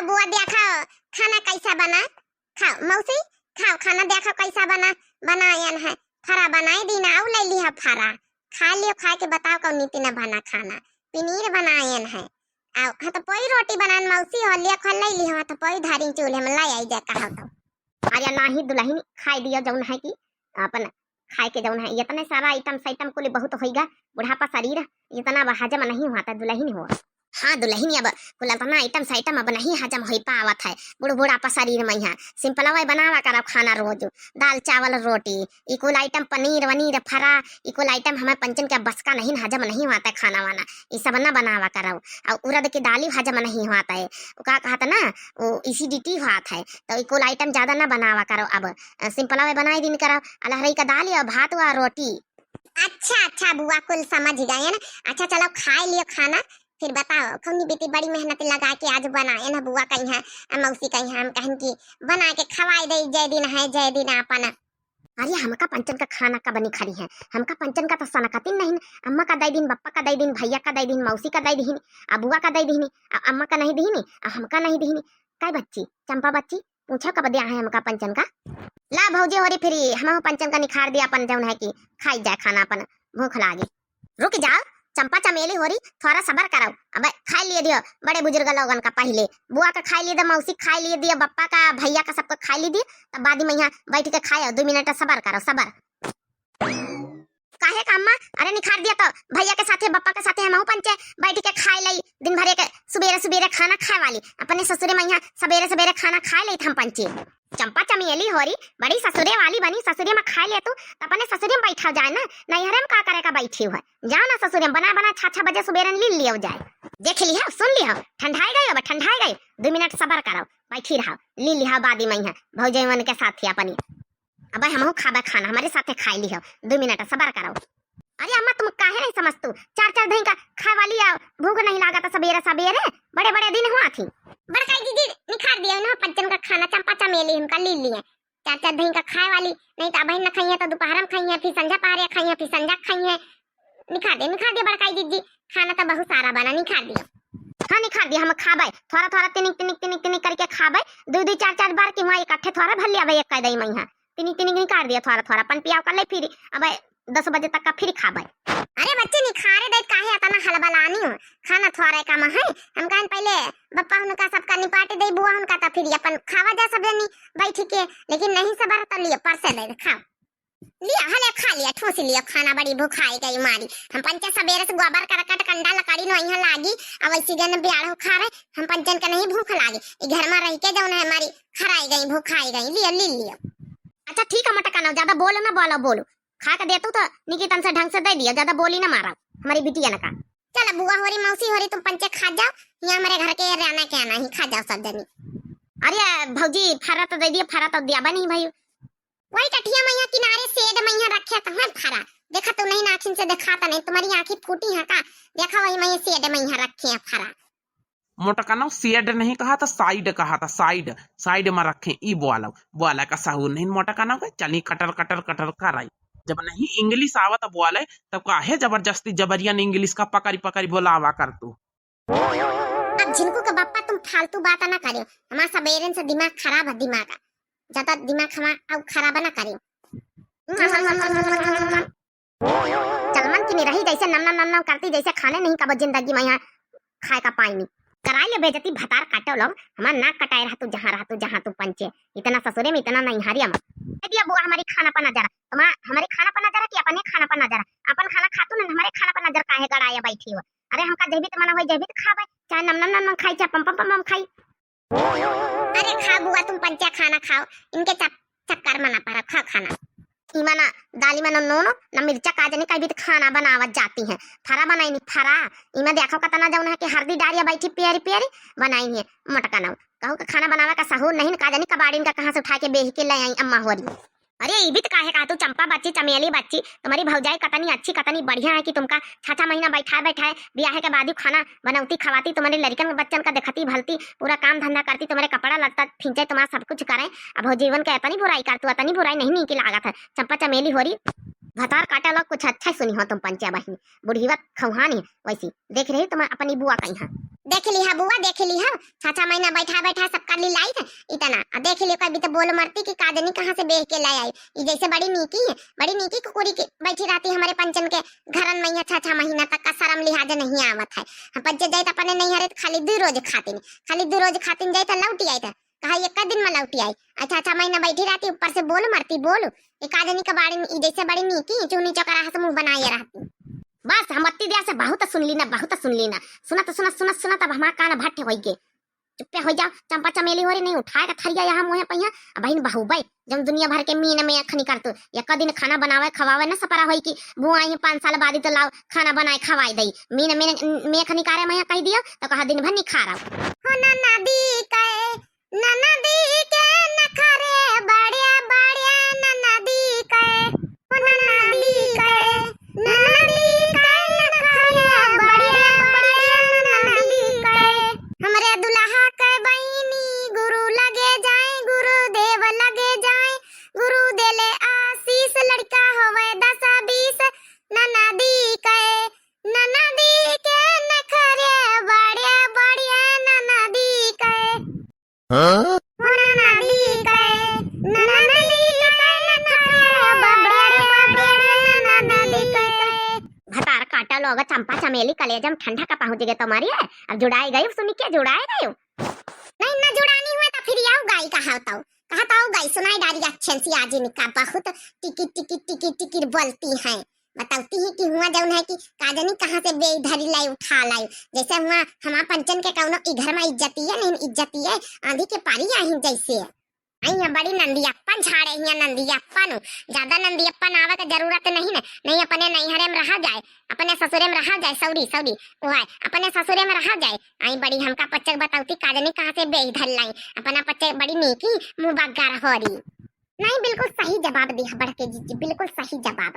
बुआ देखो खाना कैसा बना। खाओ मौसी खाओ खाना देखो कैसा बनायन है। फरा बनाई दिन आउ ले लिया फरा खा लियो खा के बताओ कौन नीति न बना खाना। पनीर बनायन है आओ हाँ तो पोई रोटी बनान मौसी हो लिया खा ले लिया तो पोई धारी चूल्हे में लाई आई जा कहा तो अरे नाही दुल्हन खाई दिया जौन है कि अपन खाए के जौन है इतने सारा आइटम को बहुत होइगा बुढ़ापा शरीर इतना हजम नहीं हुआ था दुल्हन हो। हाँ दुल्हन अब कुल इतना आइटम अब नहीं हजम हो पावत है बुढ़ापा शरीर में यहाँ सिंपल वही बनावा कर खाना रोज दाल चावल रोटी इकुल आइटम पनीर वनीर फरा इकुल आइटम हमें पंचन के बस का नहीं हजम नहीं होता है खाना वाना ये सब न बनावा करो और उड़द की दाली हजम नहीं होता है क्या कहता ना वो एसिडिटी होता है तो इकुल आइटम ज्यादा न बनावा करो अब सिंपल वही बनाई दिन करो अलहरी का दाल और भात व रोटी। अच्छा बुआ कुल समझ गए ना। अच्छा चलो खा लियो खाना फिर बताओ कौनी बेटी बड़ी मेहनत लगा के आज बनाए ना बुआ कहीं है मौसी कहीं हम कहीं की बना के खवाई दे जय दिन अपन। अरे हमका पंचन का खाना का बनी खड़ी है हमका पंचन का तो सनकती नहीं अम्मा का दई दिन बप्पा का दई दिन भैया का दई दिन मौसी का दई दिन बुआ का दई दिन अम्मा का नहीं दीनी हमका नहीं दीनी काय बच्ची चंपा बच्ची पूछो कब दिया है हमका पंचन का ला भौजी हो रही फिर हम पंचन का निखार दिया अपन जौन है कि खाई जाए खाना अपन भूख लागी। रुक जाओ चंपा चमेली हो रही थोड़ा सबर कराओ अब खा लिए दियो बड़े बुजुर्ग लोगन का पहले बुआ का खा लिए मौसी खा लिए दियो बप्पा का भैया का सबको खा ली दियो तब बाद में यहाँ बैठ के खाओ 2 मिनट सबर करो सबर काहे का अम्मा अरे निखार दिया तो भैया के साथे बप्पा के साथे हम पंचे बैठ के खाए ली दिन भर के सुबेरे खाना खाए वाली अपने ससुरे में यहाँ सवेरे खाना खाए ली हम पंचे। चंपा चमेली हो रही बड़ी ससुरे वाली बनी ससुरे में खा ले तू अपने ससुरे में बैठा जाए ना नैहरे में का करे का बैठी हुआ जाओ ना ससुरे में बना 6 बजे सुबेरे ले लियो जाए देख लिया सुन लिया ठंडाई गई 2 मिनट सबर करो बैठी रहो ले लिया बादी में यहाँ भौजी मन के साथ अपनी अब हम खाबा खाना हमारे साथे खाई लियो 2 मिनट सबर करो। अरे अम्मा तुम काहे नहीं समझ तू 4 दिन का खा वाली भूख नहीं लागा तो सवेरे बड़े दिन हुआ थी बड़काई दीदी निखार दिया ना पंचन का खाना चंपा चमेली उनका ले लिया 4 दिन का खाए वाली नहीं तो अब न खाई तो दोपहर में खाई है फिर संझा पहाड़िया खाई है फिर संझा खाई है निखार दिया बड़काई दीदी खाना तो बहुत सारा बना निखार दिया। हाँ निखार दिया हम खाबे थोड़ा तिनिक करके खाबे 2 4 बार की वहाँ इकट्ठे थोड़ा भर लिया एक कदई में यहाँ तिनिक निकाल दिया थोड़ा पन पिया कर ले फिर अब 10 बजे तक का फिर खाबे। अरे बच्चे निखारे दे काहे इतना हलबलानी हो खाना थोड़ा कम है हम कहन पहले बप्पा उनका सबका निपाटे दे बुआ उनका तो फिर अपन खावा जा सब जनी बैठ के लेकिन नहीं सबर तो लियो परसे दे खाओ लिया हले खा लिया ठोस लिया खाना बड़ी भूखाई गई मारी हम पंचे सवेरे से गोबर करकट कंडा लकड़ी नो यहाँ लागी अब इसी जन बियाह हो खा रहे हम पंचन का नहीं भूख लागी घर में रह के जौन है हमारी खराई गई भूखाई गई लियो। अच्छा ठीक है मटका ना ज्यादा बोलो ना बोलो खा के देतू तो निकितन से ढंग से दे दिया ज्यादा बोली ना मारा हमारी बिटिया ने कहा चल बुआ हो रही मौसी हो रही तुम पंचे खा जाओ यहाँ हमारे घर के रहना क्या नहीं खा जाओ सब जनी। अरे भौजी फरा तो दे दिया फरा तो दिया नहीं भाई वही टटिया मैया किनारे सेड मैया रखे कहाँ फरा देखा तो नहीं नाखिन से दिखाता नहीं तुम्हारी आंखें फूटी है का देखा वही मैया सेड मैया रखे हैं फरा मोटका ना सेड नहीं कहा था साइड कहा था साइड में रखे ई बोला का साहू नहीं मोटका ना चली कटर कराई जब नहीं इंग्लिश आवत बोले तब काहे जबरदस्ती जबरियन इंग्लिश का पकड़ी बोलावा कर तू। अब जिनको का बापा तुम फालतू बात ना करियो हमारा सवेरे से दिमाग खराब है दिमाग का ज्यादा दिमाग हमारा अब खराब ना करियो। चलमन की नहीं रही जैसे नम करती जैसे खाने नहीं कब जिंदगी में यहाँ खाए का पाई नहीं कराई ले बेजती भतार काटो लोग हमारा नाक कटाए रहा तू पंचे इतना ससुरे में इतना नहीं हारिया मत दिया बुआ हमारी खाना पर नजर हमारे खाना पर नजर कि अपने खाना पर नजर अपन खाना खातू ना हमारे खाना पर नजर काहे गड़ाया बैठी हो अरे हमका जैवित मना हुई जैवित खावे चाहे नम खाई चाहे पम खाई। अरे खा बुआ तुम पंचा खाना खाओ इनके चक्कर मना पड़ा खा खाना इमाना दाली में नो न मिर्चा काजनी का भी खाना बनावत जाती है फरा बनाई नहीं फरा इमा देखो कतना जौन है कि हल्दी डारिया बैठी प्यारी बनाई है मटका ना कहूँ का खाना बनावा का सहूर नहीं काजनी कबाड़ी का कहाँ से उठा के बेच के ले आई अम्मा हो रही। अरे ये भी तो काहे कहा तू चंपा बच्ची चमेली बच्ची तुम्हारी भौजाई कतनी अच्छी कतनी बढ़िया है कि तुमका 6 महीना बैठाए ब्याह के बाद खाना बनौती खवाती तुम्हारे लड़कन बच्चन का देखती भलती पूरा काम धंधा करती तुम्हारे कपड़ा लगता खींचे तुम्हारा सब कुछ करे अब जीवन का इतनी बुराई कर तू इतनी बुराई नहीं की लागत है चंपा चमेली हो रही भतार काटा लोग कुछ अच्छा सुनी हो तुम पंचा बहिनी बुढ़ीवा खौहानी वैसी देख रही तुम अपनी बुआ कहीं हाँ देख ली है बुआ देख ली है 6 महीना बैठा बैठा सब कर ली लाई है इतना देख ली कभी तो बोल मरती कि कादनी कहाँ से बेच के लाई आई ये जैसे बड़ी नीकी है बड़ी नीकी कुकुरी की बैठी रहती हमारे पंचन के घरन में 6 महीना तक का शर्म लिहाज नहीं आवत है हम पंचे जाए अपने नहीं हरे खाली 2 रोज खाती खाली 2 रोज खाती जाए तो लौटी आई था कहा एक दिन में लौटी आई 6 महीना बैठी रहती ऊपर से बोल मरती बोल एक आदमी का बाड़ी जैसे बड़ी नीकी चूनी चौकरा से मुंह बनाए रहती बस हम अत्ती देर से बहुत सुन ली ना सुना तब हमारा कान भट्टे हो गए चुप्पे हो जाओ चंपा चमेली हो रही नहीं उठाए का थरिया यहाँ मुँह पहिया बहन बहू भाई जब दुनिया भर के मीन में खनी कर तो एक दिन खाना बनावे खवावे न सपरा होई कि बुआ ही 5 साल बाद तो लाओ खाना बनाए खवाई दई मीन में खनी करे मैं कह दियो तो कहा दिन भर नहीं खा रहा हो ना नदी के नखरे बड़े बड़े नदी के हो ना नदी के हमरे दुल्हा के बहिनी गुरु लगे जाए गुरु देव लगे जाए गुरु देले आशीष लड़का होवे 10-20 ननदी के नखरे बड़े बड़े ननदी के ननदी के भतार काटा लोग चंपा चमेली कलेजम ठंडा का पहुंच गए तुम्हारी है अब जुड़ाई गई सुनी क्या जुड़ाए गई नहीं ना जुड़ानी हुआ तो फिर आओ गाय कहा गाय सुनाई डारी अच्छे से आज निका बहुत टिकी बोलती है बताती है कि हुआ जौन है कि काजनी कहाँ से बेधरी लाई उठा लाई जैसे हुआ हमारा पंचन के कौनो घर में इज्जती है नहीं इज्जती है आंधी के पारी आई जैसे यहाँ बड़ी नंदियापन झाड़े यहाँ नंदियापन ज्यादा नंदियापन आवे तो जरूरत नहीं अपने नैहरे में रहा जाए अपने ससुरे में रहा जाए सौरी वो है अपने ससुरे में रहा जाए आई बड़ी हमका पच्चक बताती काजनी कहाँ से बेधर लाई अपना पच्चक बड़ी नेकी मुँह बगार हो रही नहीं बिल्कुल सही जवाब दिया बढ़ के जीजी बिल्कुल सही जवाब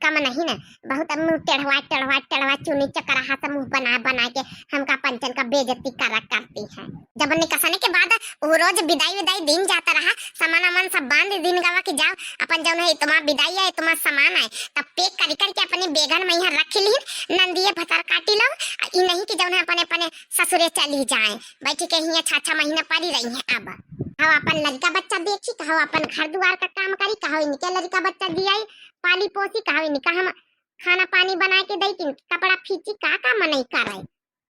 कम नहीं ना बहुत मुंह टेढ़वा चुनी चकरा हाथ मुंह बना के हमका पंचन का बेइज्जती करती है जब निकसने के बाद वो रोज विदाई दिन जाता रहा सामान सब बांध दिन गवा के जाओ अपन जौन है तुम्हारा विदाई है तुम्हारा सामान है तब पैक करके अपने बेगन में यहाँ रख ली नंदिये भतर काटी लो ई नहीं कि जौन है अपने ससुरे चली जाए बैठी के यहाँ 6 महीना पड़ी रही है अब कहो अपन लड़का बच्चा देखी कहो अपन घर द्वार का काम करी कहो इनके लड़का बच्चा दिया पाली पोसी कहो इनका हम खाना पानी बना के दी कपड़ा फीची का काम नहीं करे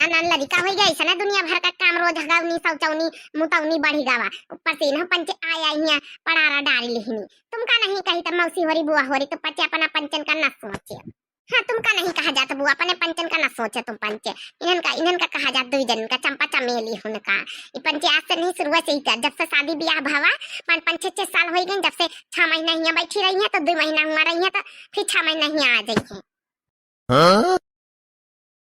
अनन लड़का हो गई सना दुनिया भर का काम रोज हगावनी सौचौनी मुतौनी बढ़ी गावा ऊपर से इन्ह पंच आया यहाँ पड़ारा डारी लिहनी तुमका नहीं कही तो मौसी होरी बुआ होरी तो पचे अपना पंचन का न सोचे हाँ तुमका नहीं कहा जाता बुआ अपने पंचन का न सोचे तुम पंचे इन्हन का कहा जाता 2 जन का चंपा चमेली उनका ये पंचे आज से नहीं शुरुआत से ही था जब से शादी ब्याह भावा 5-6 साल हो गए जब से 6 महीना यहाँ बैठी रही है तो 2 महीना हुआ रही है तो फिर 6 महीना यहाँ आ गई है